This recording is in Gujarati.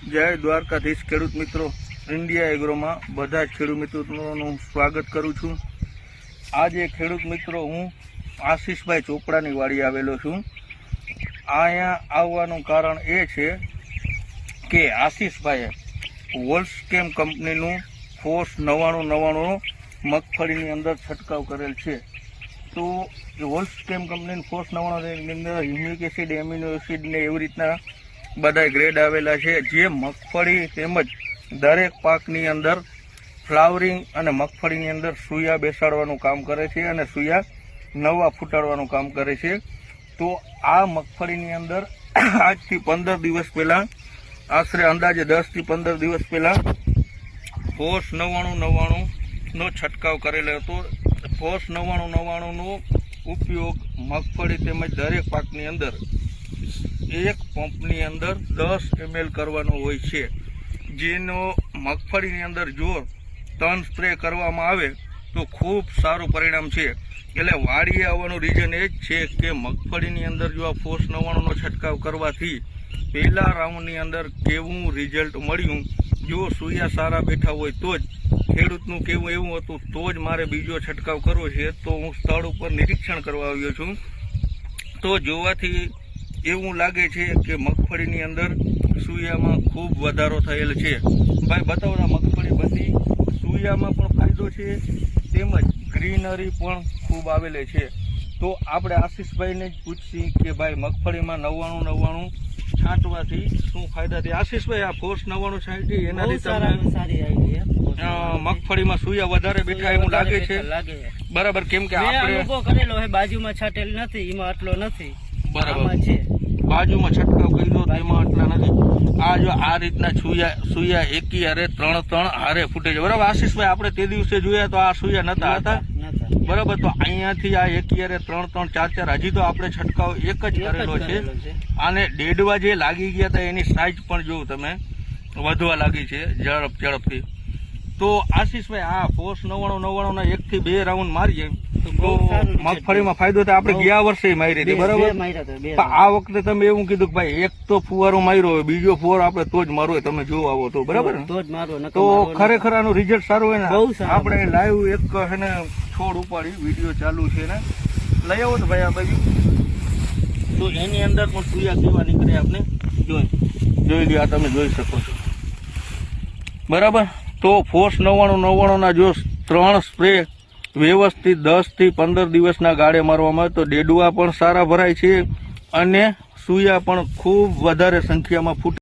જય દ્વારકાધીશ ખેડૂત મિત્રો, ઇન્ડિયા એગ્રોમાં બધા જ ખેડૂત મિત્રોનું સ્વાગત કરું છું। આજે ખેડૂત મિત્રો હું આશીષભાઈ ચોપડાની વાડી આવેલો છું। અહીંયા આવવાનું કારણ એ છે કે આશીષભાઈએ વોલ્સકેમ કંપનીનું ફોર્સ 9999 મગફળીની અંદર છંટકાવ કરેલ છે। તો વોલ્સકેમ કંપનીનું ફોર્સ 9999ની અંદર હ્યુમિક એસિડ, એમિનો એસિડ ને એવી રીતના બધા ગ્રેડ આવેલા છે, જે મગફળી તેમજ દરેક પાકની અંદર ફ્લાવરિંગ અને મગફળીની અંદર સૂયા બેસાડવાનું કામ કરે છે અને સૂયા નવા ફૂટાડવાનું કામ કરે છે। તો આ મગફળીની અંદર આજથી 15 દિવસ પહેલાં, આશરે અંદાજે 10 થી 15 દિવસ પહેલાં ફોર્સ 9999નો છંટકાવ કરેલો હતો। ફોર્સ 9999નો ઉપયોગ મગફળી તેમજ દરેક પાકની અંદર એક પંપની અંદર 10 ml કરવાનો હોય છે, જેનો મગફળીની અંદર જો 3 સ્પ્રે કરવામાં આવે તો ખૂબ સારું પરિણામ છે। એટલે વાડીએ આવવાનું રીઝન એ જ છે કે મગફળીની અંદર જો આ ફોર્સ 99નો છંટકાવ કરવાથી પહેલા રાઉન્ડની અંદર કેવું રિઝલ્ટ મળ્યું, જો સૂયા સારા બેઠા હોય તો જ ખેડૂતનું કેવું એવું હતું તો જ મારે બીજો છંટકાવ કરવો છે। તો હું સ્થળ ઉપર નિરીક્ષણ કરવા આવ્યો છું, તો જોવાથી એવું લાગે છે કે મગફળીની અંદર સૂયામાં ખૂબ વધારો થયેલ છે। ભાઈ બતાવડા મગફળી બધી સૂયામાં પણ ફાયદો છે તેમજ ગ્રીનરી પણ ખૂબ આવેલી છે। તો આપણે આશીષભાઈને જ પૂછીએ કે ભાઈ મગફળીમાં 9999 છાંટવાથી શું ફાયદા છે। આશીષભાઈ, આ ફોર્સ 99 છાંટી એનાથી તમને મગફળીમાં સૂયા વધારે બેઠા એવું લાગે છે? બરાબર, કેમ કે આપણે અનુભવ કરેલો છે, બાજુમાં છાંટેલ નથી, એમાં આટલો નથી। બરાબર છે, બાજુમાં છંટકાવ કર્યો તેમાં આટલા નથી। આ જો આ રીતના સૂયા એકી હારે 3 હારે ફૂટે છે। બરાબર આશીષભાઈ, આપણે તે દિવસે જોયા તો આ સૂયા નતા હતા, બરાબર? તો અહીંયાથી આ એકી હારે 3 4 હજી તો આપણે છંટકાવ એક જ કરેલો છે। અને ડેડવા જે લાગી ગયા હતા એની સાઈઝ પણ જો તમે વધવા લાગી છે ઝડપથી। તો આશીષભાઈ, આ ફોર્સ 9999 ના 1 થી 2 રાઉન્ડ મારીએ તો મગફળીમાં ફાયદો થાય। આપણે ગયા વર્ષે મારી હતી, બરાબર? આ વખતે તમે એવું કીધું કે ભાઈ એક તો ફુવારો માર્યો હોય, બીજો ફુવારો આપણે તો જ મારવો હોય, તમે જો આવો તો, બરાબર? તો ખરેખર આનું રિઝલ્ટ સારું હોય ને? આપણે લાઈવ એક હે ને છોડ ઉપાડી વિડીયો ચાલુ છે ને, લઈ આવો તો ભાઈ આ બાજુ, તો એની અંદર પણ સૂયા કેવા નીકળે આપણે જોઈ લ્યો। આ તમે જોઈ શકો છો, બરાબર? તો ફોર્સ 9999 ના જો 3 સ્પ્રે વ્યવસ્થિત 10 થી 15 દિવસના ગાળે મારવામાં આવે તો ડેડવા પણ સારા ભરાય છે અને સૂયા પણ ખૂબ વધારે સંખ્યામાં ફૂટે।